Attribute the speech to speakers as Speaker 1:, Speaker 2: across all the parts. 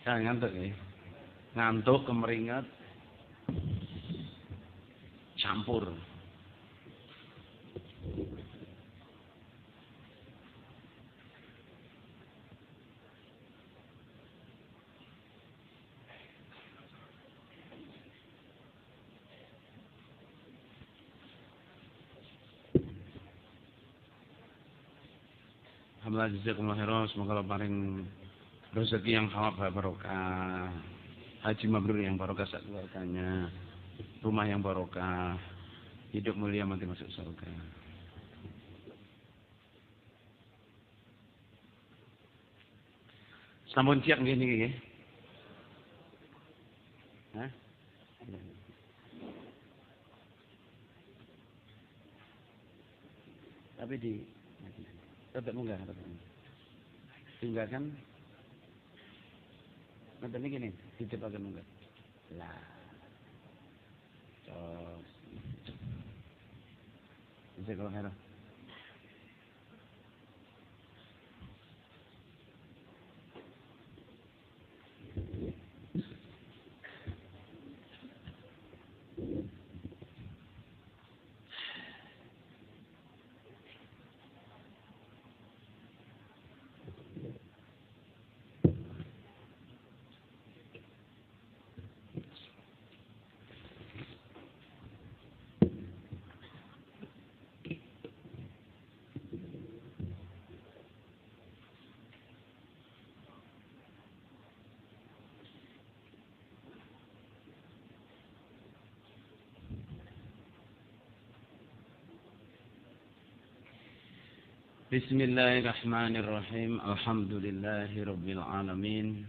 Speaker 1: Jangan ngantuk ya. Ngantuk, kemeringat, campur. Alhamdulillah jazakumullah khairan, semoga Allah paring rezeki yang halal barokah, haji mabrur yang barokah saat keluarganya, rumah yang barokah, hidup mulia mati masuk surga. Sampun siap nggih niki nggih? Hah? Tapi di tetap munggah, tinggalkan. Nanti ini gini, ditepakan munggah. Lah, cos. Bisa kalau heran. Bismillahirrahmanirrahim. Alhamdulillahirabbil alamin.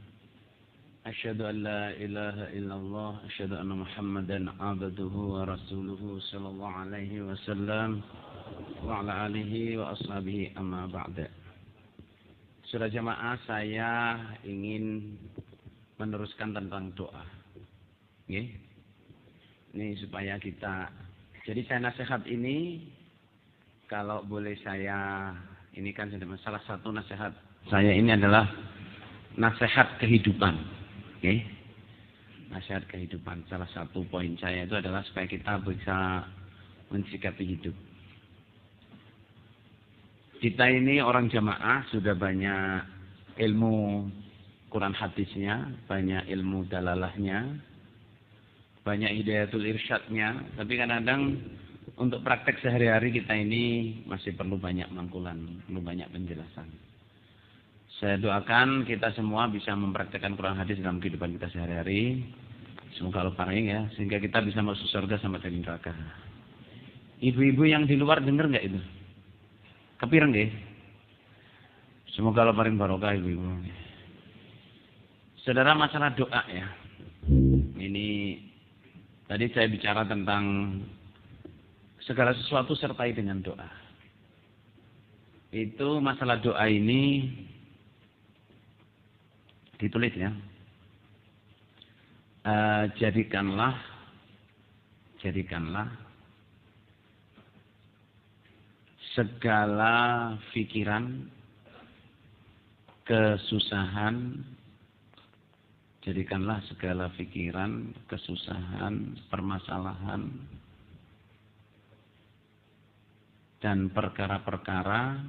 Speaker 1: Asyhadu an la ilaha illallah, asyhadu anna Muhammadan abduhu wa rasuluhu sallallahu alaihi wasallam wa ala alihi wa ashabihi amma ba'da. Saudara jamaah, saya ingin meneruskan tentang doa. Nggih. Ini supaya kita, jadi saya nasihat ini kalau boleh saya, ini kan salah satu nasihat saya ini adalah nasihat kehidupan. Oke? Nasihat kehidupan. Salah satu poin saya itu adalah supaya kita bisa mensikapi hidup. Kita ini orang jamaah sudah banyak ilmu Quran hadisnya, banyak ilmu dalalahnya, banyak hidayatul irsyadnya, tapi kadang-kadang untuk praktek sehari-hari kita ini masih perlu banyak mangkulan, perlu banyak penjelasan. Saya doakan kita semua bisa mempraktekkan Quran hadis dalam kehidupan kita sehari-hari. Semoga Allah paring ya, sehingga kita bisa masuk surga sama dari neraka. Ibu-ibu yang di luar dengar nggak itu? Kepireng nggih? Semoga Allah paring barokah ibu-ibu. Saudara, masalah doa ya. Ini tadi saya bicara tentang segala sesuatu sertai dengan doa. Itu masalah doa ini ditulis ya. Jadikanlah segala pikiran, kesusahan, jadikanlah segala pikiran, kesusahan, permasalahan, dan perkara-perkara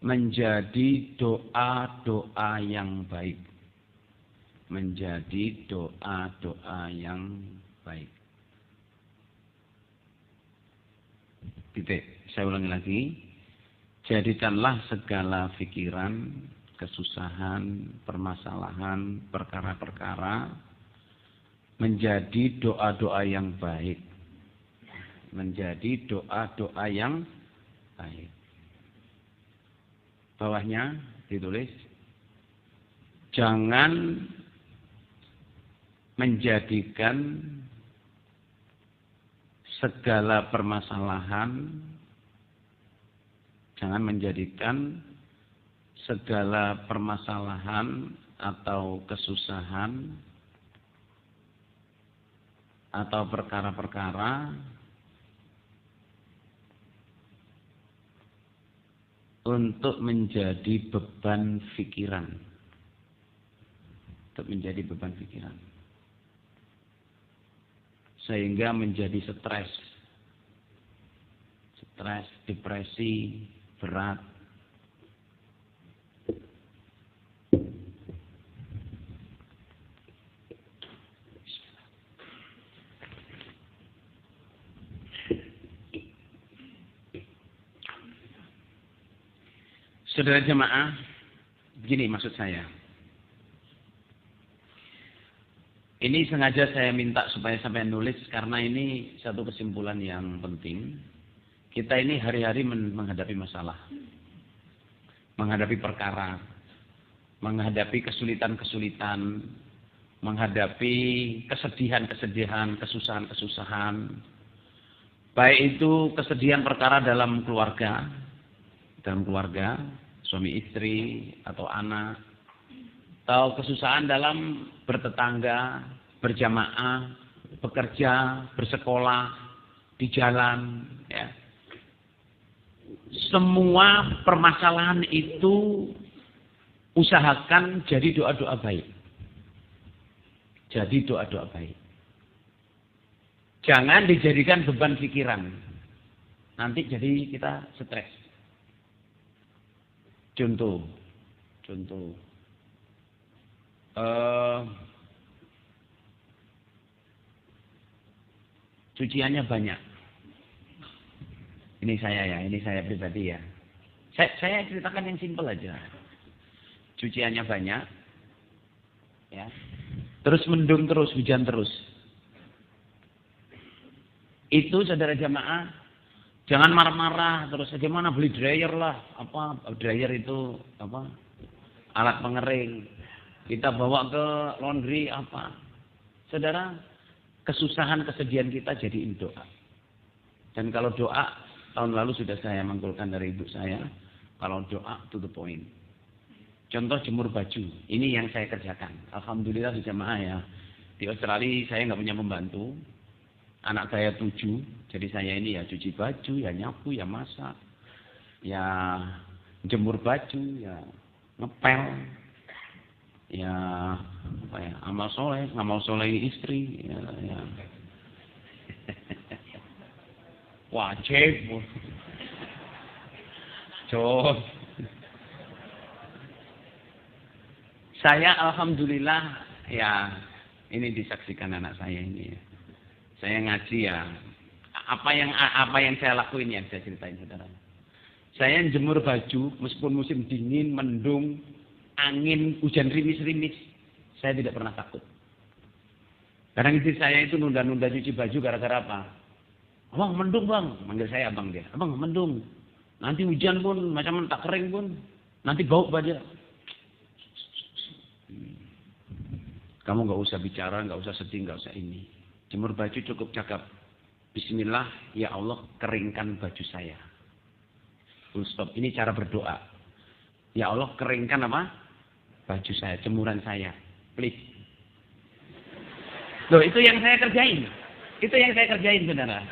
Speaker 1: menjadi doa-doa yang baik. Menjadi doa-doa yang baik. Titik. Saya ulangi lagi. Jadikanlah segala pikiran, kesusahan, permasalahan, perkara-perkara menjadi doa-doa yang baik. Menjadi doa-doa yang baik. Bawahnya ditulis, jangan menjadikan segala permasalahan, jangan menjadikan segala permasalahan atau kesusahan atau perkara-perkara untuk menjadi beban pikiran. Untuk menjadi beban pikiran. Sehingga menjadi stres. Stres, depresi, berat. Saudara jemaah, begini maksud saya. Ini sengaja saya minta supaya sampai nulis karena ini satu kesimpulan yang penting. Kita ini hari-hari menghadapi masalah. Menghadapi perkara. Menghadapi kesulitan-kesulitan. Menghadapi kesedihan-kesedihan, kesusahan-kesusahan. Baik itu kesedihan perkara dalam keluarga. Suami istri atau anak, atau kesusahan dalam bertetangga, berjamaah, bekerja, bersekolah, di jalan, ya. Semua permasalahan itu usahakan jadi doa-doa baik. Jadi doa-doa baik. Jangan dijadikan beban pikiran. Nanti jadi kita stres. Contoh, cuciannya banyak. Ini saya pribadi ya. Saya ceritakan yang simpel aja. Cuciannya banyak, ya. Terus mendung terus, hujan terus. Itu saudara jamaah. Jangan marah-marah terus bagaimana beli dryer lah, dryer itu alat pengering. Kita bawa ke laundry Saudara, kesusahan kesedihan kita jadiin doa. Dan kalau doa, tahun lalu sudah saya mangkulkan dari ibu saya, kalau doa to the point. Contoh jemur baju, ini yang saya kerjakan. Alhamdulillah di jamaah ya. Di Australia saya nggak punya pembantu. Anak saya 7, jadi saya ini ya cuci baju, ya nyapu, ya masak, ya jemur baju, ya ngepel, ya amal soleh istri, ya. Wajib, saya alhamdulillah ya ini disaksikan anak saya ini ya. Saya ngaji ya. Apa yang saya lakuin yang saya ceritain saudara. Saya jemur baju meskipun musim dingin, mendung, angin, hujan rimis-rimis, saya tidak pernah takut. Kadang istri saya itu nunda-nunda cuci baju gara-gara apa? Abang mendung bang, manggil saya abang dia. Abang mendung. Nanti hujan pun macam tak kering pun, nanti bau baju. Kamu nggak usah bicara, nggak usah sedih, nggak usah ini. Jemur baju cukup cakap. Bismillah, ya Allah keringkan baju saya. Full stop. Ini cara berdoa. Ya Allah keringkan apa? Baju saya, jemuran saya. Please. Loh itu yang saya kerjain. Itu yang saya kerjain saudara.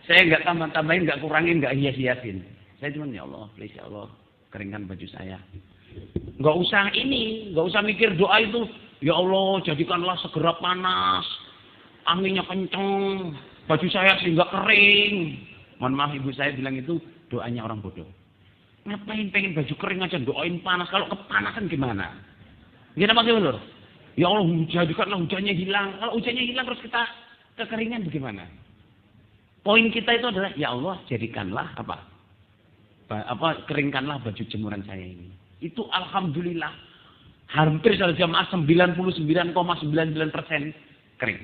Speaker 1: Saya nggak tambah-tambahin, nggak kurangin, nggak hias-hiasin. Saya cuma ya Allah, please ya Allah keringkan baju saya. Nggak usah mikir doa itu. Ya Allah, jadikanlah segera panas, anginnya kenceng, baju saya sehingga kering. Mohon maaf ibu saya bilang itu doanya orang bodoh. Ngapain pengen baju kering aja doain panas? Kalau kepanasan gimana? Gimana Pak Gubernur? Ya Allah, jadikanlah hujannya hilang. Kalau hujannya hilang terus kita kekeringan bagaimana? Poin kita itu adalah ya Allah, jadikanlah keringkanlah baju jemuran saya ini. Itu alhamdulillah. Hampir salah jamaah 99,99% kering.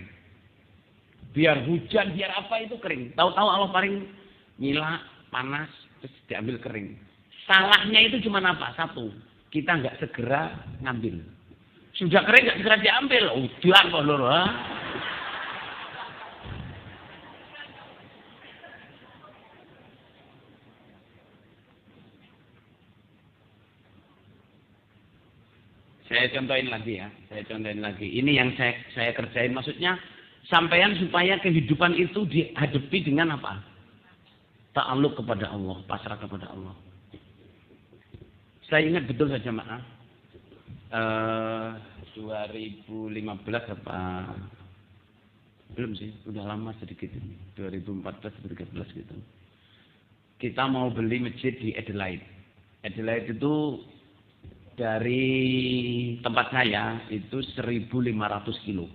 Speaker 1: Biar hujan, biar apa itu kering. Tahu-tahu Allah paling nyila, panas, terus diambil kering. Salahnya itu cuma apa? Satu, kita nggak segera ngambil. Sudah kering nggak segera diambil. Udah kok lho. Saya contohin lagi. Ini yang saya kerjain. Maksudnya, sampean supaya kehidupan itu dihadapi dengan apa? ta'alluq kepada Allah, pasrah kepada Allah. Saya ingat betul saja jamaah. 2015 apa? Belum sih, udah lama sedikit ini. 2014-2013 gitu. Kita mau beli masjid di Adelaide. Adelaide itu dari tempat saya itu 1.500 kilo.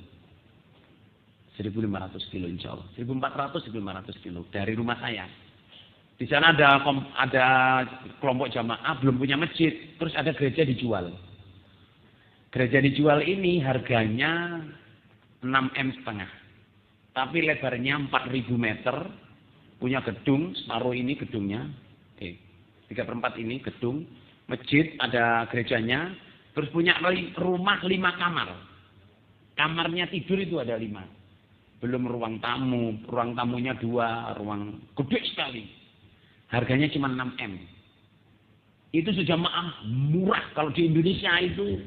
Speaker 1: 1.500 kilo insya Allah. 1.400-1.500 kilo dari rumah saya. Di sana ada kelompok jamaah belum punya masjid. Terus ada gereja dijual. Gereja dijual ini harganya 6,5 M. Tapi lebarnya 4.000 meter. Punya gedung, separuh ini gedungnya. 3/4 ini gedung. Masjid, ada gerejanya. Terus punya rumah 5 kamar. Kamarnya tidur itu ada 5. Belum ruang tamu. Ruang tamunya 2. Ruang gede sekali. Harganya cuma 6 M. Itu sejamaah murah. Kalau di Indonesia itu.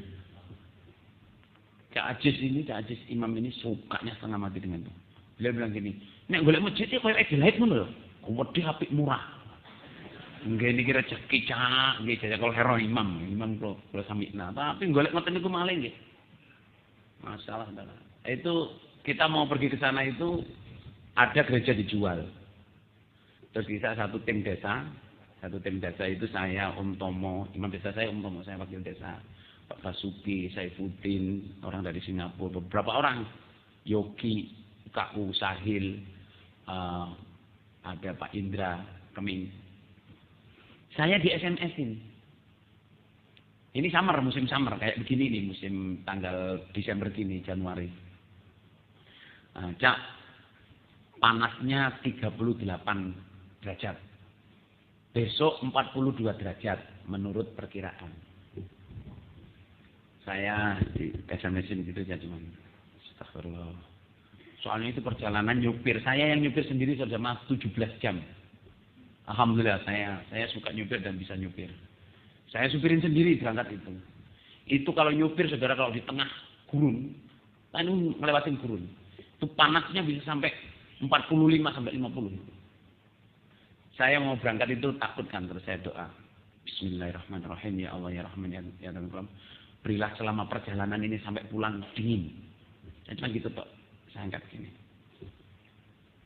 Speaker 1: Cak Aziz imam ini sukanya setengah mati dengan itu. Beliau bilang gini. Nek golek masjid itu kayak Adelaide ngono lho. Gede apik murah. Nggih niki rezeki cak, nggih jajal kalau hero imam kalau samikna. Tapi golek ngoten niku malih nggih. Masalah adalah. Itu kita mau pergi ke sana itu ada gereja dijual. Terus kita satu tim desa itu saya Om Tomo, imam desa saya Om Tomo, saya wakil desa. Pak Basuki, Saifuddin, orang dari Singapura, beberapa orang, Yogi, KU Sahil, ada Pak Indra, Keming. Saya di SMS-in. Ini summer, musim summer kayak begini nih, musim tanggal Desember gini, Januari. Cak, panasnya 38 derajat. Besok 42 derajat menurut perkiraan. Saya di SMS-in gitu ya cuman. Astagfirullah. Soalnya itu perjalanan nyupir. Saya yang nyupir sendiri sudah 17 jam. Alhamdulillah saya suka nyupir dan bisa nyupir. Saya supirin sendiri berangkat itu. Itu kalau nyupir saudara kalau di tengah gurun, ini melewatin gurun. Itu panasnya bisa sampai 45 sampai 50. Saya mau berangkat itu takut kan, terus saya doa. Bismillahirrahmanirrahim, ya Allah ya Rahman ya Rahim. Berilah selama perjalanan ini sampai pulang dingin. Cuma gitu Pak, saya angkat gini.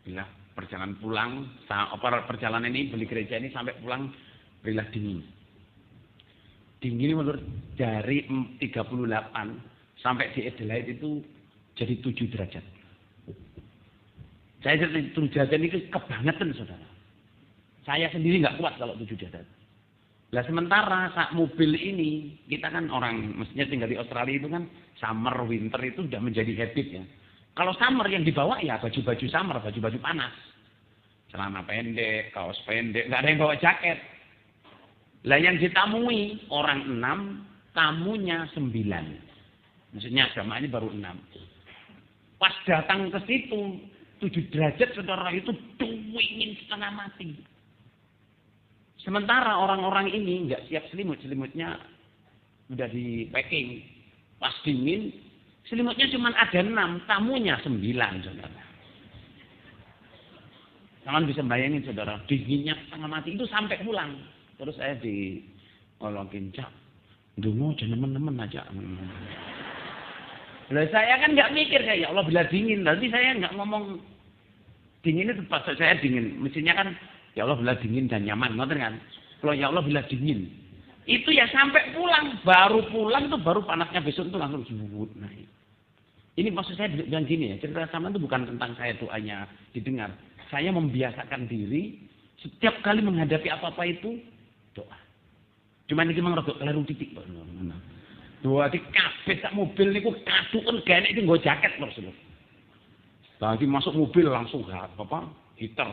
Speaker 1: Berilah perjalanan pulang, perjalanan ini beli gereja ini sampai pulang berilah dingin. Dingin menurut dari 38 sampai di Adelaide itu jadi 7 derajat. Saya jadi 7 derajat ini kebangetan saudara. Saya sendiri nggak kuat kalau 7 derajat. Lah sementara saat mobil ini, kita kan orang mestinya tinggal di Australia itu kan summer, winter itu sudah menjadi habit ya. Kalau summer yang dibawa ya baju-baju summer, baju-baju panas. Celana pendek, kaos pendek, nggak ada yang bawa jaket. Lah yang ditamui orang 6, tamunya 9. Maksudnya jamaahnya baru 6. Pas datang ke situ, 7 derajat saudara itu dingin setengah mati. Sementara orang-orang ini nggak siap selimut, selimutnya udah di packing. Pas dingin, selimutnya cuma ada 6, tamunya 9, saudara. Jangan bisa bayangin saudara, dinginnya setengah mati itu sampai pulang. Terus saya diolongin, Cak, dungu jangan temen-temen aja. Lah saya kan nggak mikir kayak ya Allah bila dingin, nanti saya nggak ngomong dingin itu pas saya dingin, mestinya kan ya Allah bila dingin dan nyaman, ngerti kan? Kalau ya Allah bila dingin, itu ya sampai pulang, baru pulang tuh baru panasnya besok itu langsung jebut. Nah, ini maksud saya bilang gini ya, cerita sama itu bukan tentang saya doanya didengar. Saya membiasakan diri setiap kali menghadapi apa-apa itu doa. Cuma ini memang rada keliru titik, Pak. Doa di kabeh sak mobil niku kaduken gene iki nggo jaket Rasulullah. Lagi masuk mobil langsung heater.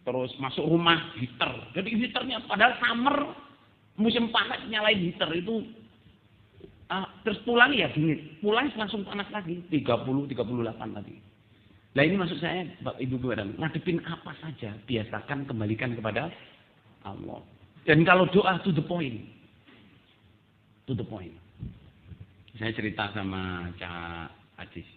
Speaker 1: Terus masuk rumah heater. Jadi heaternya padahal summer musim panas nyalain heater itu terus pulang ya dingin. Pulang langsung panas lagi 30-38 lagi. Nah ini maksud saya Bapak Ibu ngadepin apa saja biasakan kembalikan kepada Allah. Dan kalau doa to the point. To the point. Saya cerita sama Cak Aziz.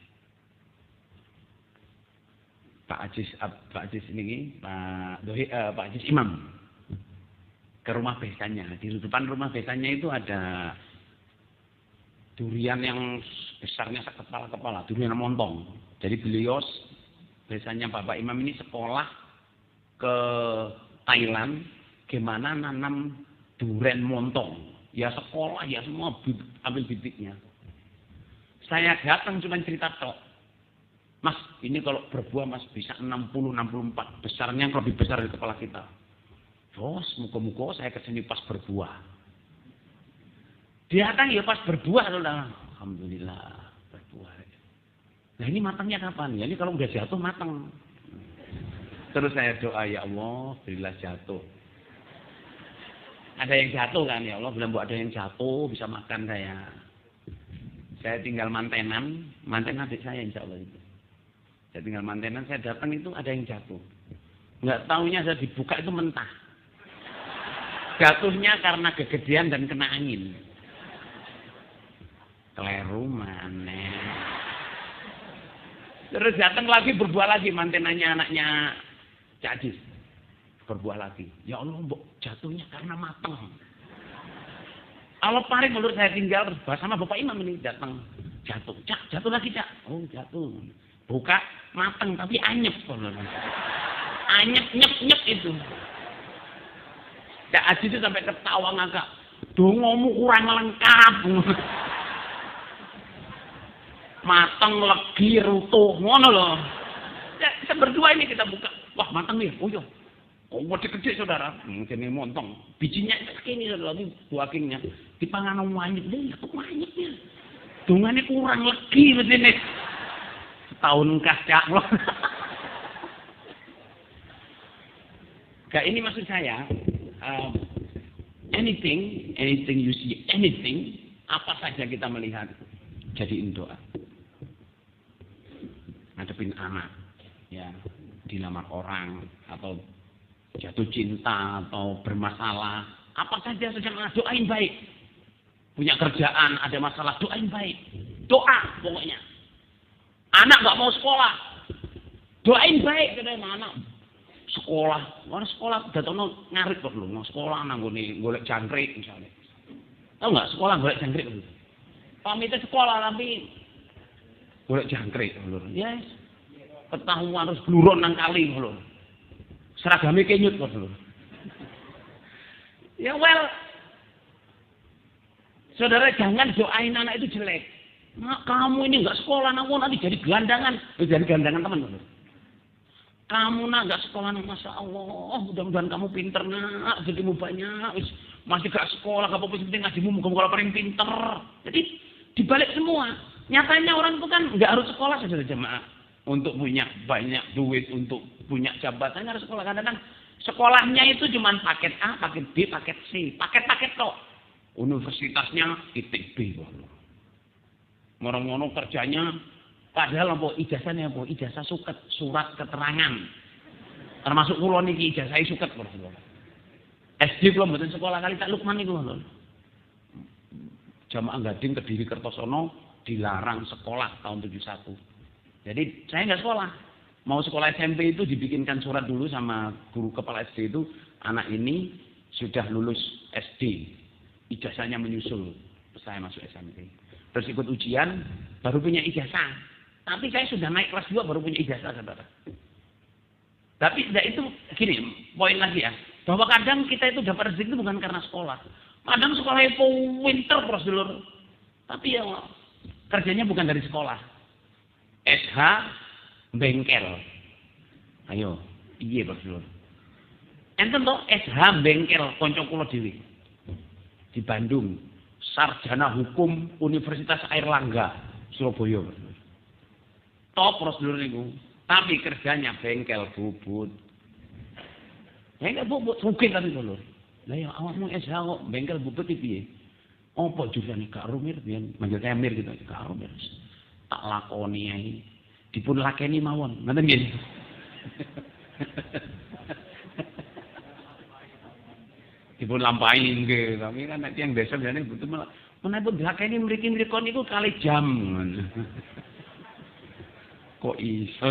Speaker 1: Pak Ajis ini Pak Ajis Imam ke rumah besannya. Di depan rumah besannya itu ada durian yang besarnya sekepala-kepala, durian montong. Jadi beliau besannya Bapak Imam ini sekolah ke Thailand gimana nanam durian montong. Ya sekolah ya semua ambil bibitnya. Saya datang cuma cerita tok. Mas, ini kalau berbuah mas bisa 60-64. Besarnya yang lebih besar dari kepala kita. Bos, muka-muka saya kesini pas berbuah. Dia datang ya pas berbuah. Alhamdulillah, berbuah. Nah ini matangnya kapan? Ya ini kalau udah jatuh matang. Terus saya doa, ya Allah, berilah jatuh. Ada yang jatuh kan, ya Allah, belum ada yang jatuh, bisa makan saya. Saya tinggal mantenan adik saya insya Allah itu. Saya tinggal mantenan, saya datang itu ada yang jatuh. Nggak taunya saya dibuka itu mentah. Jatuhnya karena kegedean dan kena angin. Keleru maneh. Terus datang lagi berbuah lagi mantenannya anaknya Cak Ajis. Berbuah lagi. Ya Allah, mbok jatuhnya karena mateng. Allah paling menurut saya tinggal bersama Bapak Imam ini datang jatuh. Cak, jatuh lagi Cak. Oh jatuh. Buka mateng tapi anyep. Anyep nyep itu. Cak Ajis itu sampai ketawa ngakak. Dongomu kurang lengkap. Mateng legi rutuh ngono loh. Ya, kita berdua ini kita buka. Wah, mateng nih. Oh iya. Oh, gede saudara. Ini montong. Bijinya segini lagi buah kingnya. Dipangan wanyit deh, itu wanyitnya. Dungane kurang legi begini. Setahun kacak loh. Gak ini maksud saya. Anything you see, anything, apa saja kita melihat, jadiin doa. Ngadepin anak, ya, dilamar orang atau jatuh cinta atau bermasalah, apa saja sedang doain baik. Punya kerjaan, ada masalah, doain baik. Doa pokoknya. Anak nggak mau sekolah, doain baik katanya anak. Sekolah datang ngarit kok lu, mau sekolah nanggone golek jangkrik misalnya. Tahu nggak sekolah golek jangkrik dulu. Pamitnya sekolah tapi golek jangkrik lho. Yes. Ketahuan harus bluron nang kali lho. Seragame kenyut kok lho. Ya well. Saudara jangan doain anak itu jelek. Nah, kamu ini enggak sekolah nanti jadi gelandangan. Jadi gelandangan teman lho. Kamu nak enggak sekolah, masya Allah, mudah-mudahan kamu pinter nak, jadimu banyak, masih gak sekolah, gak apa-apa, penting ngajimu, muka-muka paling pinter. Jadi dibalik semua, nyatanya orang itu kan enggak harus sekolah saja jemaah, untuk punya banyak duit, untuk punya jabatan harus sekolah. Kadang-kadang sekolahnya itu cuma paket A, paket B, paket C, paket-paket kok. Universitasnya ITB, ngono-ngono kerjanya. Padahal apa ijazahnya apa? Ijazah suket, surat keterangan. Termasuk kula niki ijazah suket kok. SD kula mboten sekolah kali tak Lukman niku lho. Jamaah Gading Kediri Kertosono dilarang sekolah tahun 71. Jadi saya nggak sekolah. Mau sekolah SMP itu dibikinkan surat dulu sama guru kepala SD itu, anak ini sudah lulus SD. Ijazahnya menyusul. Saya masuk SMP. Terus ikut ujian baru punya ijazah. Tapi saya sudah naik kelas 2 baru punya ijazah, saudara. Tapi itu gini, poin lagi ya. Bahwa kadang kita itu dapat rezeki itu bukan karena sekolah. Kadang sekolah itu winter prosedur. Tapi ya kerjanya bukan dari sekolah. SH bengkel. Ayo, iya prosedur. Enten toh SH bengkel konco kula dhewe. Di Bandung, sarjana hukum Universitas Airlangga, Surabaya. Top prosedur niku. Tapi kerjanya bengkel bubut. Bengkel bubut mungkin tadi dulu. Lah ya awakmu SH kok bengkel bubut iki piye? Apa jurane gak rumir pian manggil Emir gitu. Gak rumir. Tak lakoni ae. Dipun lakeni mawon. Ngoten nggih. Dipun lampahi nggih. Tapi kan nek tiyang desa jane butuh menapa dilakeni mriki-mriki niku kali jam. Kok iso?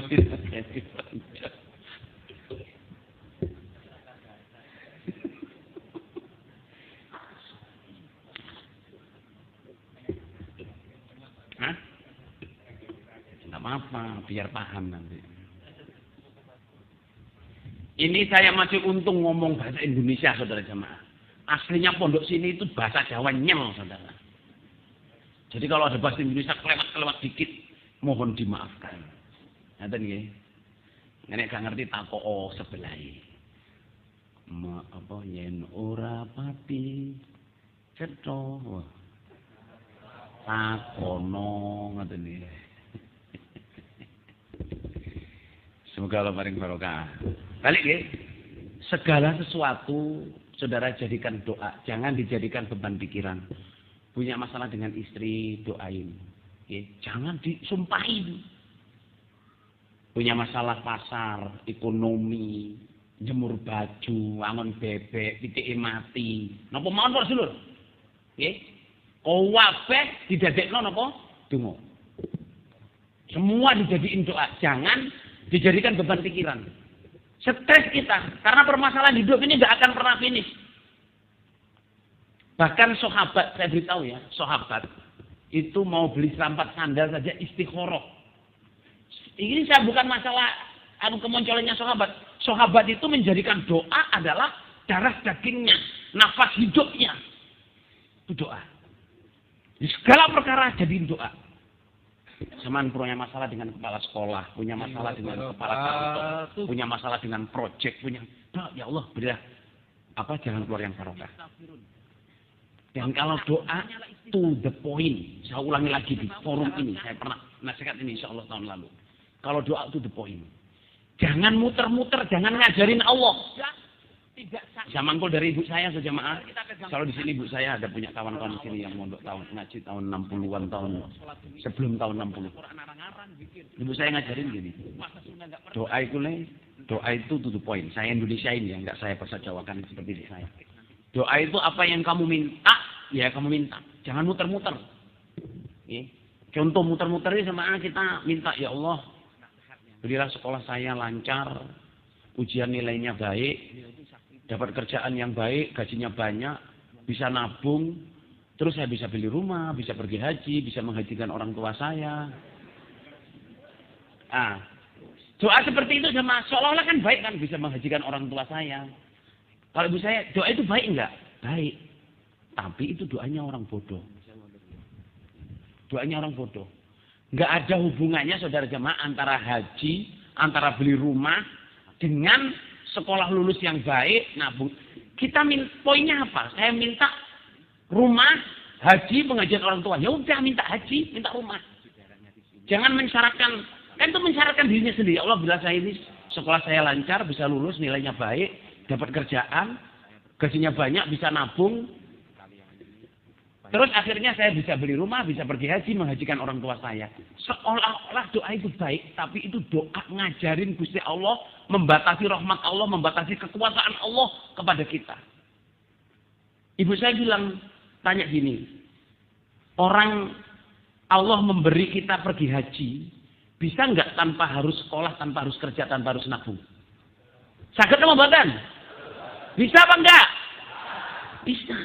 Speaker 1: Hah? Tidak apa-apa, biar paham nanti. Ini saya masih untung ngomong bahasa Indonesia, saudara jemaah. Aslinya pondok sini itu bahasa Jawa nyel, saudara. Jadi kalau ada bahasa Indonesia kelewat-kelewat dikit, mohon dimaafkan. Nanti nih, nenek gak ngerti tako sebelai. Apa yen ora pati cetho. Takono ngoten nih. Semoga Allah paring barokah. Balik ya. Segala sesuatu saudara jadikan doa, jangan dijadikan beban pikiran. Punya masalah dengan istri, doain. Ya, jangan disumpahin. Punya masalah pasar, ekonomi, jemur baju, angon bebek, pitike mati. Napa mawon Pak Sedulur? Nggih. Kabeh didadekno napa? Donga. Semua dijadiin doa, jangan dijadikan beban pikiran. Stres kita, karena permasalahan hidup ini nggak akan pernah finish. Bahkan sahabat, saya beritahu ya, sahabat itu mau beli serampat sandal saja istikharah. Ini saya bukan masalah kemunculannya sahabat. Sahabat itu menjadikan doa adalah darah dagingnya, nafas hidupnya. Itu doa. Di segala perkara jadiin doa. Zaman punya masalah dengan kepala sekolah, punya masalah dengan kepala kantor, punya masalah dengan proyek, punya ya Allah berilah apa jalan keluar yang barokah. Dan kalau doa to the point, saya ulangi lagi di forum ini, saya pernah nasihat ini insya Allah tahun lalu. Kalau doa to the point, jangan muter-muter, jangan ngajarin Allah. Saya mangkul dari ibu saya sejamaah. Kalau di sini ibu saya ada punya kawan-kawan di sini yang mondok tahun ngaji tahun 60-an tahun sebelum tahun 60. Ibu saya ngajarin gini. Doa itu to the point. Saya Indonesia ini ya, enggak saya bahasa Jawakan seperti ini saya. Doa itu apa yang kamu minta, ya kamu minta. Jangan muter-muter. Contoh muter-muter ini sama kita minta ya Allah, berilah sekolah saya lancar, ujian nilainya baik, dapat kerjaan yang baik, gajinya banyak, bisa nabung, terus saya bisa beli rumah, bisa pergi haji, bisa menghajikan orang tua saya. Doa seperti itu sama seolah-olah kan baik kan, bisa menghajikan orang tua saya. Kalau ibu saya, doa itu baik enggak? Baik. Tapi itu doanya orang bodoh. Doanya orang bodoh. Enggak ada hubungannya saudara jemaah antara haji, antara beli rumah dengan sekolah lulus yang baik, nabung. Kita poinnya apa? Saya minta rumah, haji, pengajian orang tua. Ya udah minta haji, minta rumah. Jangan mensyaratkan, kan itu mensyaratkan dirinya sendiri. Ya Allah bila saya ini sekolah saya lancar, bisa lulus, nilainya baik, dapat kerjaan, gajinya banyak, bisa nabung. Terus akhirnya saya bisa beli rumah, bisa pergi haji, menghajikan orang tua saya. Seolah-olah doa itu baik, tapi itu doa ngajarin Gusti Allah, membatasi rahmat Allah, membatasi kekuasaan Allah kepada kita. Ibu saya bilang, tanya gini, orang Allah memberi kita pergi haji, bisa nggak tanpa harus sekolah, tanpa harus kerja, tanpa harus nabung? Sakit sama badan? Bisa apa enggak? Bisa.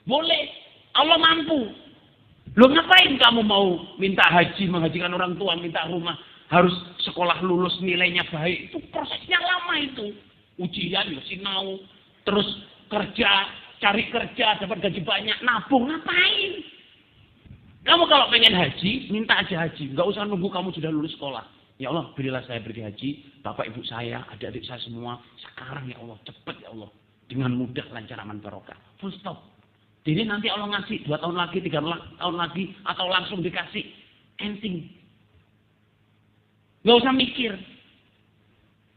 Speaker 1: Boleh. Allah mampu. Loh ngapain kamu mau minta haji, menghajikan orang tua, minta rumah, harus sekolah lulus nilainya baik? Itu prosesnya lama itu. Ujian, sinau, terus kerja, cari kerja, dapat gaji banyak, nabung, ngapain? Kamu kalau pengen haji, minta aja haji. Nggak usah nunggu kamu sudah lulus sekolah. Ya Allah, berilah saya pergi haji, bapak ibu saya, adik-adik saya semua. Sekarang ya Allah, cepat ya Allah. Dengan mudah, lancar, aman, barokah. Full stop. Jadi nanti Allah ngasih 2 tahun lagi, 3 tahun lagi, atau langsung dikasih. Ending. Nggak usah mikir.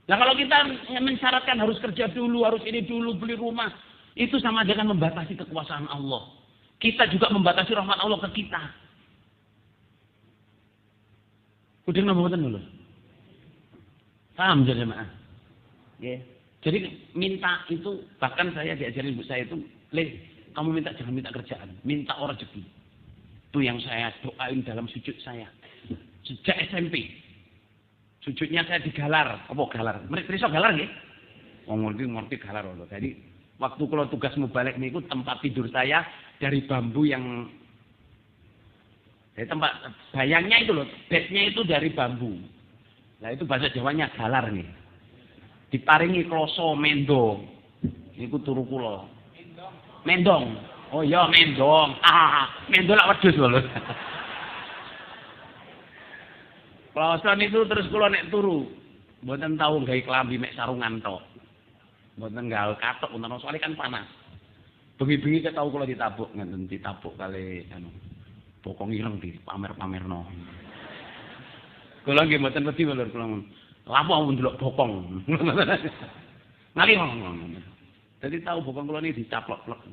Speaker 1: Nah kalau kita mensyaratkan harus kerja dulu, harus ini dulu, beli rumah. Itu sama dengan membatasi kekuasaan Allah. Kita juga membatasi rahmat Allah ke kita. Udah ngomongin dulu. Paham jadi jemaah? Yeah. Jadi minta itu, bahkan saya diajarin ibu saya itu, kamu minta jangan minta kerjaan, minta orang rezeki. Itu yang saya doain dalam sujud saya sejak SMP. Sujudnya saya digalar. Apa galar? Mereka galar nggih? Wong ngerti galar lho. Jadi waktu kalau tugas mubalik niku tempat tidur saya dari bambu yang tempat bayangnya itu loh, bednya itu dari bambu. Nah itu bahasa Jawanya galar nih. Diparingi kloso mendo. Niku turu kula. Mendong. Oh iya mendong. Mendo lak wedhus lho. Kloso niku terus kula nek turu mboten tahu gawe klambi mek sarungan tok. Mboten gawe katok utawa soalé kan panas. Bengi-bengi ketau kula ditabuk ngenten ditabuk kali anu. Bokong ireng di pamer-pamerno. Kula nggih mboten wedi lho kula. Lapo ampun ndelok bokong. Ngali ngomong. Dadi tahu bokong kula niki dicaplok-plok.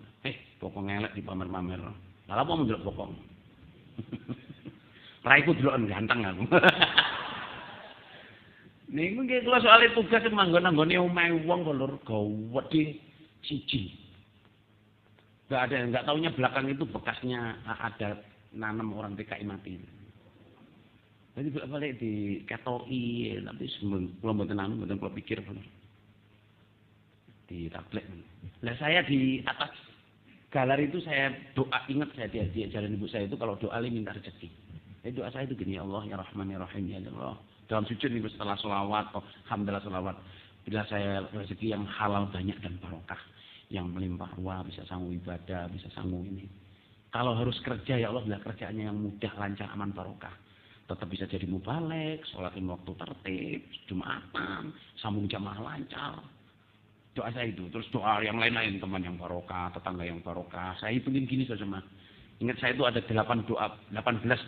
Speaker 1: Bokong elek di pamer-pamer. Lah lapo ampun ndelok bokong. Raiku deloken ganteng aku. Niku nggih kula soalé tugas manggon-anggone omahe wong kok lur gawedhe siji. Enggak taunya belakang itu bekasnya ada nanam orang TKI mati. Jadi balik di katoki tapi kula mboten anu mboten kula pikir bener. Di tablet. Lah saya di atas galar itu saya doa ingat saya diajarin ibu saya itu kalau doa minta rezeki. Jadi doa saya itu gini, Allah ya Rahman ya Rahim ya Allah. Dalam sujud nih setelah sholawat, alhamdulillah sholawat. Bila saya rezeki yang halal banyak dan barokah, yang melimpah ruah, bisa sanggup ibadah, bisa sanggup ini. Kalau harus kerja ya Allah, bila kerjaannya yang mudah, lancar, aman, barokah. Tetap bisa jadi mubalek, sholatin waktu tertib, jumatan, sambung jamaah lancar. Doa saya itu, terus doa yang lain-lain, teman yang barokah, tetangga yang barokah. Saya hitungin gini saja mah. Ingat saya itu ada 18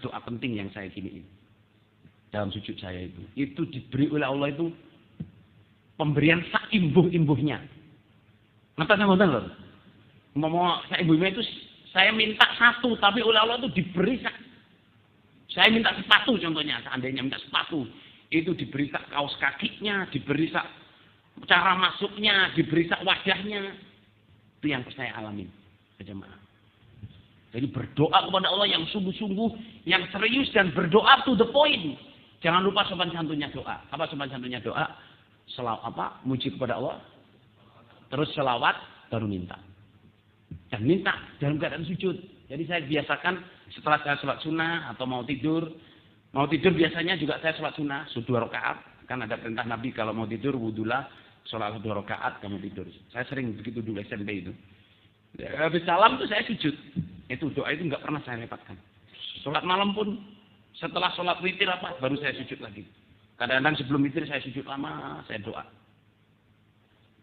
Speaker 1: doa penting yang saya giniin. Dalam sujud saya itu. Itu diberi oleh Allah itu pemberian saimbuh-imbuhnya. Ngerti saya ngomong lho. Mau saimbuhnya itu saya minta satu, tapi oleh Allah itu diberi saya minta sepatu contohnya, seandainya minta sepatu. Itu diberi kaos kakinya, diberi cara masuknya, diberi wadahnya. Itu yang saya alami. Jemaah. Jadi berdoa kepada Allah yang sungguh-sungguh, yang serius dan berdoa to the point. Jangan lupa sopan santunnya doa. Apa sopan santunnya doa? Muji kepada Allah. Terus selawat, baru minta. Dan minta dalam keadaan sujud. Jadi saya biasakan setelah saya sholat sunnah atau mau tidur biasanya juga saya sholat sunnah, 2 rakaat. Kan ada perintah Nabi kalau mau tidur wudulah, sholat 2 rakaat kamu tidur. Saya sering begitu dulu SMP itu. Habis salam tuh saya sujud. Itu doa itu nggak pernah saya lewatkan. Sholat malam pun setelah sholat witir baru saya sujud lagi. Kadang-kadang sebelum witir saya sujud lama, saya doa.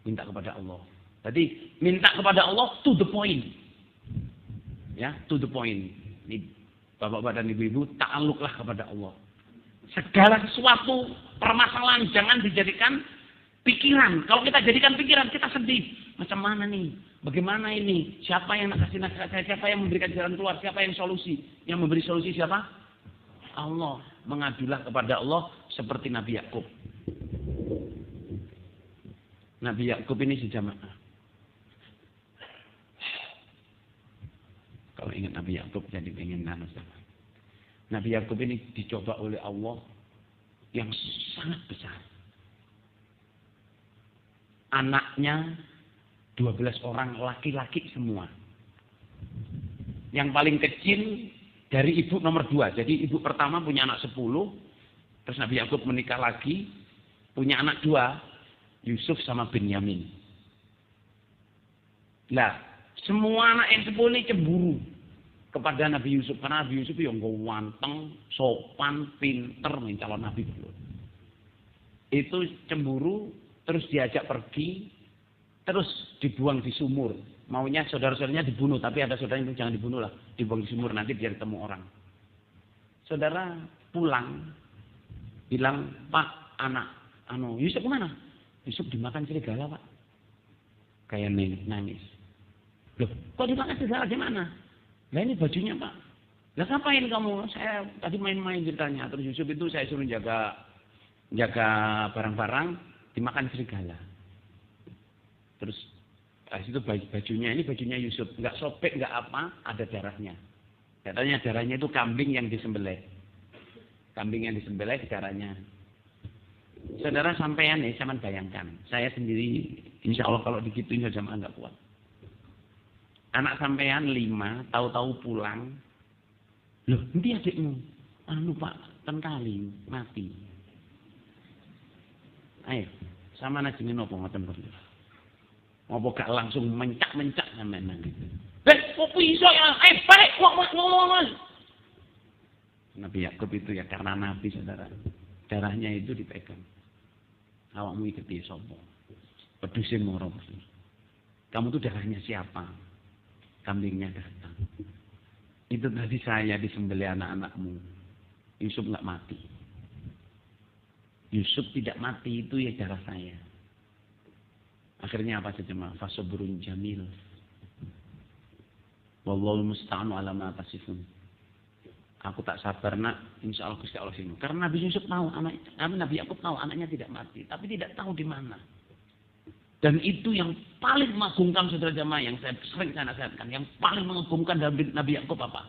Speaker 1: Minta kepada Allah. Jadi minta kepada Allah to the point. Ya, to the point. Ini bapak-bapak dan ibu-ibu, ta'alluqlah kepada Allah. Segala sesuatu permasalahan jangan dijadikan pikiran. Kalau kita jadikan pikiran, kita sedih. Macam mana nih? Bagaimana ini? Siapa yang nak kasih nasihat saya? Siapa yang memberikan jalan keluar? Siapa yang solusi? Yang memberi solusi siapa? Allah. Mengadulah kepada Allah seperti Nabi Yakub. Nabi Yakub ini sejamaah. Kalau ingat Nabi Yakub jadi pengen nano sama. Nabi Yakub ini dicoba oleh Allah yang sangat besar. Anaknya 12 orang laki-laki semua. Yang paling kecil dari ibu nomor 2. Jadi ibu pertama punya anak 10. Terus Nabi Yakub menikah lagi. Punya anak 2. Yusuf sama Benyamin. Lah, semua anak yang 10 ini cemburu kepada Nabi Yusuf. Karena Nabi Yusuf yang ganteng, sopan, pinter, calon Nabi. Itu cemburu, terus diajak pergi. Terus dibuang di sumur. Maunya saudara-saudaranya dibunuh. Tapi ada saudaranya itu jangan dibunuh lah. Dibuang di sumur nanti biar ketemu orang. Saudara pulang. Bilang, Pak, anak. Yusuf kemana? Yusuf dimakan serigala, Pak. Kayak nangis. Loh, kok dimakan serigala gimana? Lah ini bajunya, Pak. Lah ngapain kamu? Saya tadi main-main ceritanya. Terus Yusuf itu saya suruh jaga barang-barang. Dimakan serigala. Terus itu bajunya, ini bajunya Yusuf. Nggak sobek, nggak apa, ada darahnya. Katanya darahnya itu kambing yang disembelih. Kambing yang disembelih darahnya. Saudara sampean nih, sampean bayangkan. Saya sendiri, insya Allah kalau digituin jamaah nggak kuat. Anak sampean 5, tahu-tahu pulang. Loh, nanti adikmu. Anu Pak, kali mati. Ayo, sama najine nopo ngoten kok. Apa gak langsung mencak-mencak sampean gitu. Kok iso ya? Balik ngomong. Nabi Yakub itu ya karena Nabi saudara. Darahnya itu dipegang. Awakmu iketi sapa? Pedusin moro. Kamu tuh darahnya siapa? Kambingnya datang. Itu tadi saya disembelih anak-anakmu. Yusuf nggak mati. Yusuf tidak mati itu ya darah saya. Akhirnya apa saja mah? Fasobrun jamil. Wallahu musta'anu ala ma tasifun. Aku tak sabar nak, insya Allah Gusti Allah sini. Karena Nabi Yusuf tahu Nabi Yakub tahu anaknya tidak mati, tapi tidak tahu di mana. Dan itu yang paling mengagumkan saudara jamaah yang saya sering saya nasihatkan, yang paling mengagumkan dari Nabi Yakub apa?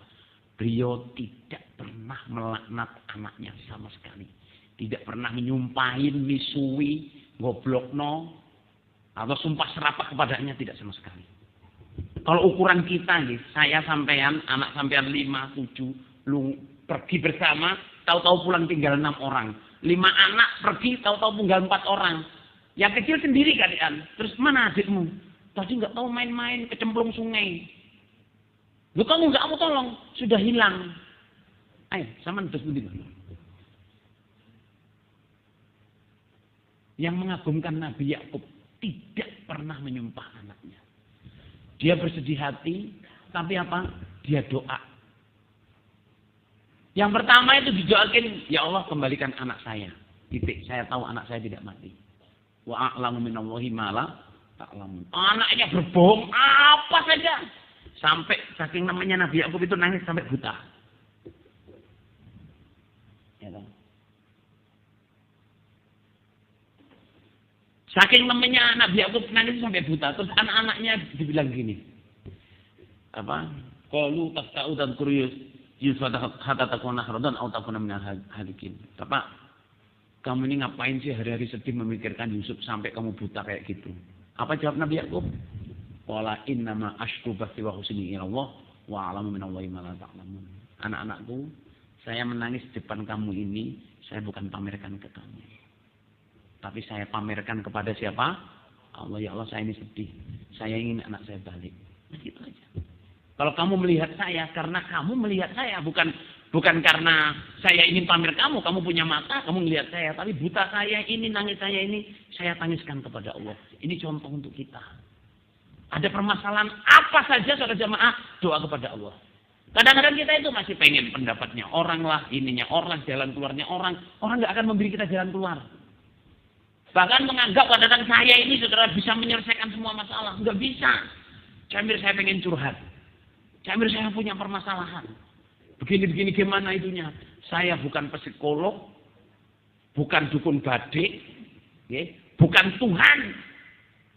Speaker 1: Beliau tidak pernah melaknat anaknya sama sekali, tidak pernah menyumpahin, misui, goblokno, atau sumpah serapah kepadanya, tidak sama sekali. Kalau ukuran kita nih, saya sampean, anak sampean 5, 7, lu pergi bersama, tahu-tahu pulang tinggal 6 orang. 5 anak pergi, tahu-tahu tinggal 4 orang. Yang kecil sendiri kalian. Terus mana adikmu? Tadi nggak tahu main-main kecemplung sungai. Lu kamu nggak mau tolong, sudah hilang. Ayo, sama terus begini. Yang mengagumkan Nabi Yakub tidak pernah menyumpah anaknya. Dia bersedih hati, tapi apa? Dia doa. Yang pertama itu didoakin, ya Allah kembalikan anak saya. Titik, saya tahu anak saya tidak mati. Wa a'lamu minallahi ma la ta'lamun. Anaknya berbohong apa saja. Sampai saking namanya Nabi Yakub itu nangis sampai buta. Ya tahu. Saking namanya Nabi Yakub nangis sampai buta. Terus anak-anaknya dibilang gini. Apa? Qalu tas'u dan kurius Yusuf hatta takuna kharadan atau takuna minal halikin. Bapak, kamu ini ngapain sih hari-hari sedih memikirkan Yusuf sampai kamu buta kayak gitu? Apa jawab Nabi Yakub? Qala innama ashku bathi wa husni ila Allah wa a'lamu minallahi ma la ta'lamun. Anak-anakku, saya menangis di depan kamu ini, saya bukan pamerkan ke kamu. Tapi saya pamerkan kepada siapa? Allah, ya Allah, saya ini sedih. Saya ingin anak saya balik. Nah, gitu aja. Kalau kamu melihat saya, karena kamu melihat saya, bukan karena saya ingin pamer kamu punya mata, kamu melihat saya, tapi buta saya ini, nangis saya ini, saya tangiskan kepada Allah. Ini contoh untuk kita. Ada permasalahan apa saja saudara jamaah, doa kepada Allah. Kadang-kadang kita itu masih pengen pendapatnya orang lah, ininya orang, jalan keluarnya orang nggak akan memberi kita jalan keluar. Bahkan menganggap kadang-kadang saya ini saudara bisa menyelesaikan semua masalah, nggak bisa. Camir saya pengen curhat. Camir saya punya permasalahan. Begini gimana itunya? Saya bukan psikolog, bukan dukun badik, ya, bukan Tuhan.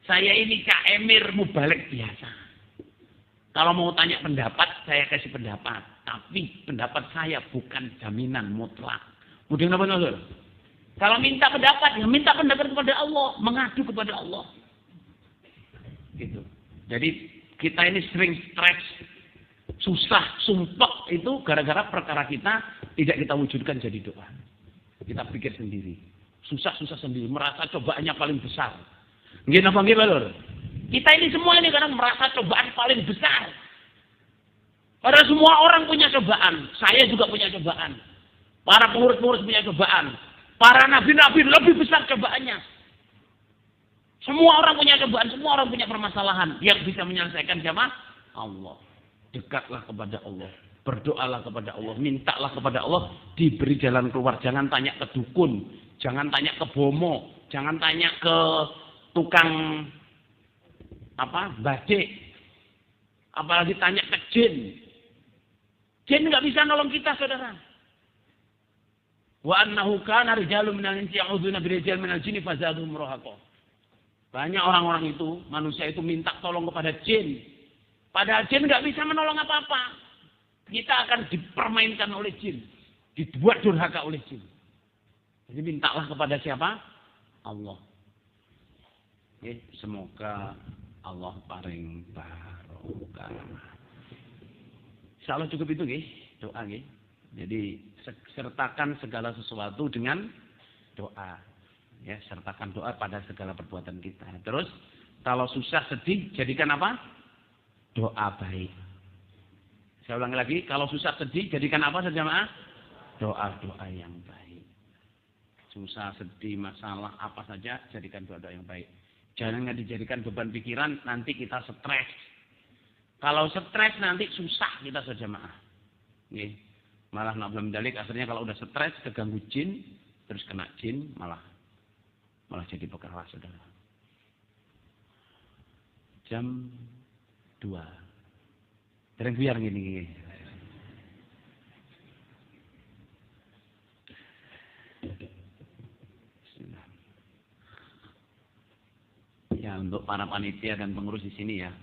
Speaker 1: Saya ini Kak Emir mubalik biasa. Kalau mau tanya pendapat, saya kasih pendapat. Tapi pendapat saya bukan jaminan mutlak. Mudah apa nggak? Kalau minta pendapat, ya minta pendapat kepada Allah, mengadu kepada Allah. Gitu. Jadi kita ini sering stres, susah, sumpek itu gara-gara perkara kita tidak kita wujudkan jadi doa. Kita pikir sendiri. Susah-susah sendiri. Merasa cobaannya paling besar. Nggih napa nggih, Lur? Kita ini semua ini kadang merasa cobaan paling besar. Padahal semua orang punya cobaan. Saya juga punya cobaan. Para pengurus-pengurus punya cobaan. Para nabi-nabi lebih besar cobaannya. Semua orang punya cobaan. Semua orang punya permasalahan. Yang bisa menyelesaikan siapa? Allah. Dekatlah kepada Allah, berdoalah kepada Allah, mintalah kepada Allah, diberi jalan keluar. Jangan tanya ke dukun, jangan tanya ke bomo, jangan tanya ke tukang badik, apalagi tanya ke jin. Jin nggak bisa nolong kita, saudara. Wa annahu kana rijalun minal insi ya'udzuna birijal minal jinni fazadhum rahaqa. Banyak orang-orang itu, manusia itu minta tolong kepada jin. Padahal jin nggak bisa menolong apa-apa. Kita akan dipermainkan oleh jin. Dibuat durhaka oleh jin. Jadi mintalah kepada siapa? Allah. Semoga Allah paring barokah. Insyaallah cukup itu nggih, doa nggih. Jadi sertakan segala sesuatu dengan doa. Ya, sertakan doa pada segala perbuatan kita. Terus kalau susah sedih jadikan apa? Doa baik. Saya ulangi lagi, kalau susah sedih jadikan apa jemaah? Doa-doa yang baik. Susah, sedih, masalah apa saja jadikan doa-doa yang baik. Jangan dijadikan beban pikiran, nanti kita stres. Kalau stres nanti susah kita jemaah. Nih, malah nak belum dalik akhirnya kalau udah stres keganggu jin, terus kena jin malah jadi perkara saudara. Jam 2. Dereng biar gini. Ya, untuk para panitia dan pengurus di sini ya.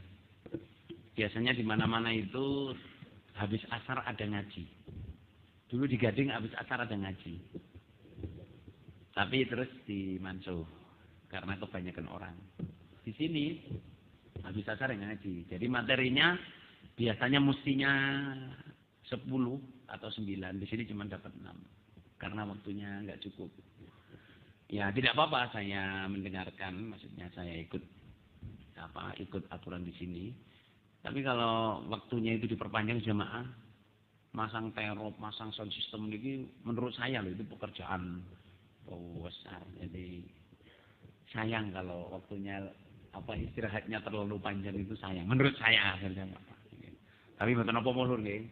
Speaker 1: Biasanya di mana-mana itu habis asar ada ngaji. Dulu di Gading habis asar ada ngaji. Tapi terus di Manso karena kebanyakan orang. Di sini habis asar yang ngaji. Jadi materinya biasanya mestinya 10 atau 9. Di sini cuma dapat 6. Karena waktunya nggak cukup. Ya tidak apa-apa saya mendengarkan, maksudnya saya ikut aturan di sini. Tapi kalau waktunya itu diperpanjang jemaah, masang terop, masang sound system ini menurut saya loh itu pekerjaan besar. Jadi sayang kalau waktunya istirahatnya terlalu panjang itu sayang. Menurut saya Tapi mboten apa mulur nggih.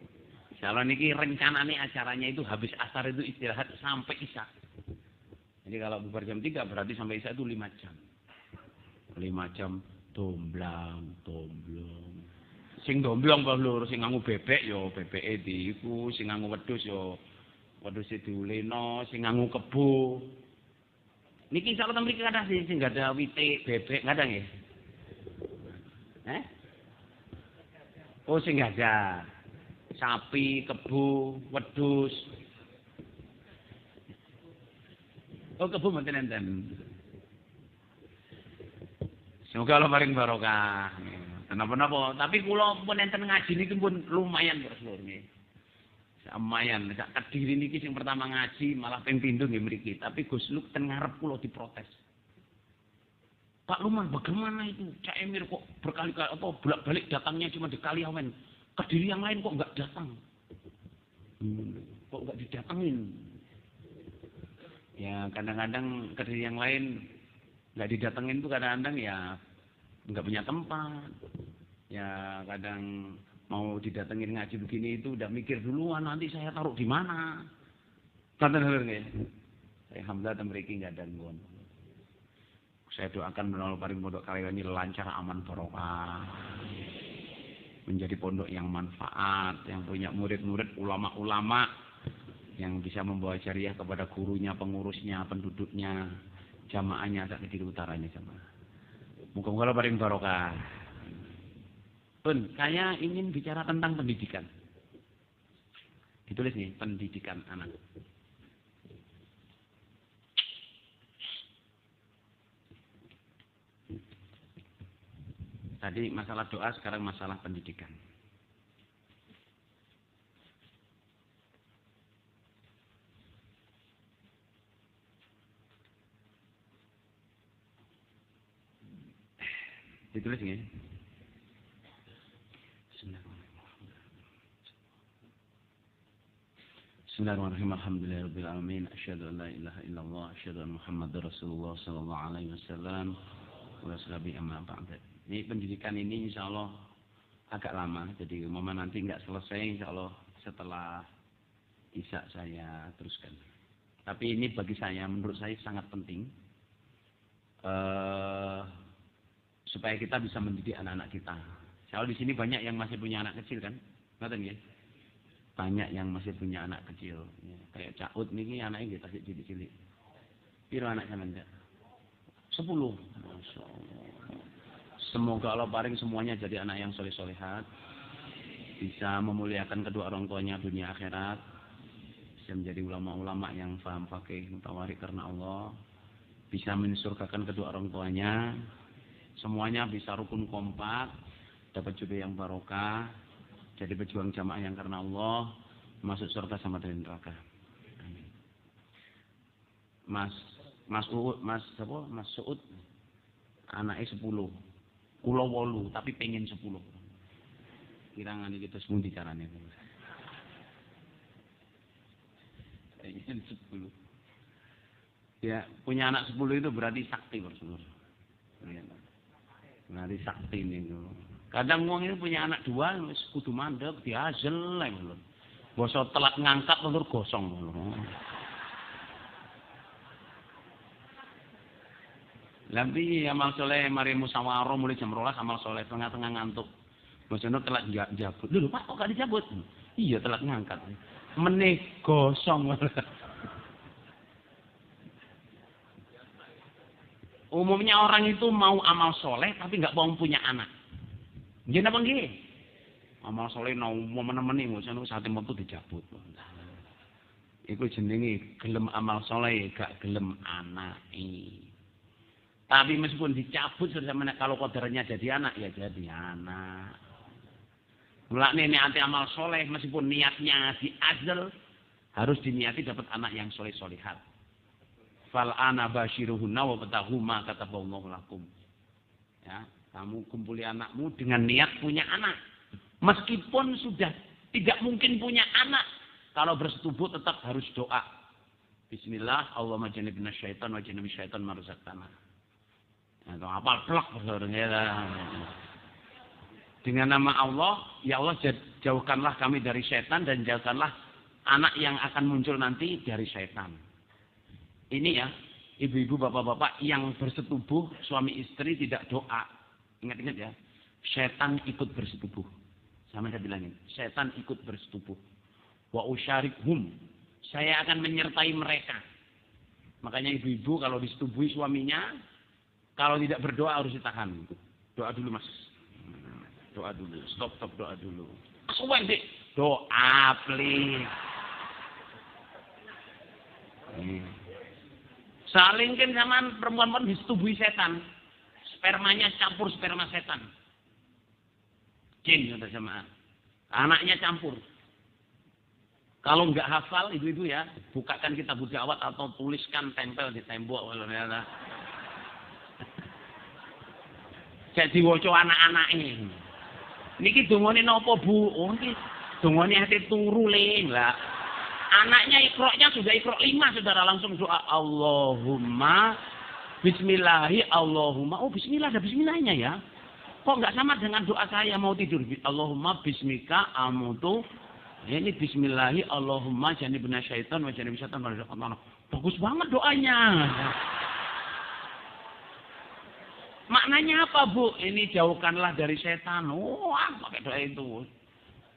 Speaker 1: Insyaallah niki rencanane acaranya itu habis asar itu istirahat sampai isya. Jadi kalau bubar jam 3 berarti sampai isya itu 5 jam. 5 jam domblang. Sing domblong Mbah Lur, sing nganggo bebek yo bebeke diiku, sing nganggo wedhus yo wedhuse diuleno, sing nganggo kebo. Niki insyaallah mriki kathah sing enggak ada wite bebek enggak ada nggih. Oh sing enggak ada. Sapi, kebo, wedhus. Oh kebo mboten enten. Semoga Allah paring barokah. Kenapa-napa, tapi kula pun enten ngaji niki pun lumayan terus lho nggih. Lumayan, sak Kediri niki sing pertama ngaji malah ping pindho nggih mriki, tapi Gus Luk ten ngarep kula diprotes. Pak Luman, bagaimana itu? Cak Emir kok berkali-kali bolak-balik datangnya cuma di Kaliawen. Kediri yang lain kok enggak datang? Kok enggak didatengin? Ya kadang-kadang Kediri yang lain enggak didatengin itu kadang-kadang ya enggak punya tempat. Ya kadang mau didatengin ngaji begini itu udah mikir duluan nanti saya taruh di mana. Kanten nggih. Saya alhamdulillah mriki enggak ada nggon. Saya doakan menawa paring pondok Kaliawen ini lancar, aman, barokah. Menjadi pondok yang manfaat, yang punya murid-murid, ulama-ulama yang bisa membawa syariah kepada gurunya, pengurusnya, penduduknya, jamaahnya sak Kediri utaranya jamaah. Muga-muga paring barokah. Pun, saya ingin bicara tentang pendidikan. Ditulis nih, pendidikan anak. Tadi masalah doa, sekarang masalah pendidikan. Ditulis ya. Bismillahirrahmanirrahim. Alhamdulillahirabbil alamin. Asyhadu an la ilaha illallah, asyhadu anna Muhammadar Rasulullah sallallahu alaihi wasallam. Wa sallallahu amma ba'd. Ini pendidikan ini insyaallah agak lama, jadi momen nanti enggak selesai insyaallah setelah isya saya teruskan. Tapi ini bagi saya, menurut saya sangat penting supaya kita bisa mendidik anak-anak kita. Soal di sini banyak yang masih punya anak kecil kan, ngerti ya? Banyak yang masih punya anak kecil. Ya, kayak Cak Ud niki anaknya nggih tasik cilik-cilik. Piro anak sampean, Cak? 10. Masyaallah. Semoga Allah paring semuanya jadi anak yang soleh-solehat, bisa memuliakan kedua orang tuanya dunia akhirat, bisa bisa menjadi ulama-ulama yang paham fikih mutawarik karena Allah, bisa mensurgakan kedua orang tuanya, semuanya bisa rukun kompak, dapat jodoh yang barokah, jadi pejuang jamaah yang karena Allah, masuk surga sama dari neraka. Amin. Mas Suud, anaknya 10, kula 8, tapi pengen 10. Kirangane kita semundi carane. Pengen 10. Ya, punya anak 10 itu berarti sakti, Bro. Berarti sakti niku. Kadang wong ini punya anak 2 wis kudu mandeg diazel lho. Basa telat ngangkat telur gosong lho. Lampi amal soleh mari musyawarah mulai jam 12 amal soleh tengah-tengah ngantuk. Bosone telat jabut. Lho Pak kok gak dijabut? Iya telat ngangkat. Meneh gosong. Umumnya orang itu mau amal soleh tapi nggak mau punya anak. Nggih napa nggih? Amal soleh mau menemani ngono saate metu dijabut. Iku jenenge gelem amal soleh gak gelem anake. Tapi meskipun dicabut sama kalau kodarnya jadi anak ya jadi anak. Mulane niat amal soleh meskipun niatnya diazal harus diniati dapat anak yang soleh-solehat. Fal ana basyiruhunna wa fatahuma kataballahu lakum. Ya, kamu kumpuli anakmu dengan niat punya anak. Meskipun sudah tidak mungkin punya anak, kalau bersetubuh tetap harus doa. Bismillah, Allahumma jannibna syaitan wa jannibi syaitan ma razaqtana. Atau apal plak dengan nama Allah, ya Allah jauhkanlah kami dari syaitan dan jauhkanlah anak yang akan muncul nanti dari syaitan. Ini ya, ibu-ibu, bapak-bapak yang bersetubuh, suami istri tidak doa. Ingat-ingat ya, setan ikut bersetubuh. Sama saya bilangin, setan ikut bersetubuh. Wa usyarikhum, saya akan menyertai mereka. Makanya ibu-ibu kalau disetubuhi suaminya, kalau tidak berdoa harus ditahan. Doa dulu mas. Doa dulu, stop doa dulu. Suwen deh, doa please. Saling kan zaman perempuan disetubuhi setan. Spermanya campur sperma setan. Jin kata jemaah. Anaknya campur. Kalau nggak hafal ibu-ibu ya, bukakan kitab da'wat atau tuliskan tempel di tembok kalau ada. Jadi woco anak-anaknya. Niki dongane napa Bu? Oh niki dongane hati turu ling lah. Anaknya ikroknya sudah ikrok 5 saudara langsung doa Allahumma bismillahi Allahumma. Oh bismillah ada bismillahnya ya. Kok nggak sama dengan doa saya mau tidur. Allahumma bismika amutu. Ini bismillahi Allahumma jannibna syaitan wa jannibi syaitan ma razaqtana. Bagus banget doanya. Maknanya apa Bu? Ini jauhkanlah dari setan. Wah pakai doa itu.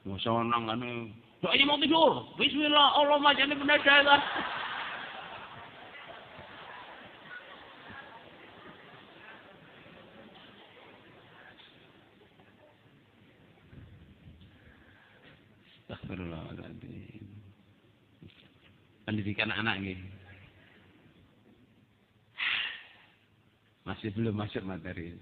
Speaker 1: Mau senang kan. Doanya mau tidur. Bismillah, Allahumma jannibna syaitan. Astagfirullahaladzim. Pendidikan anak ini. Masih belum masuk materi.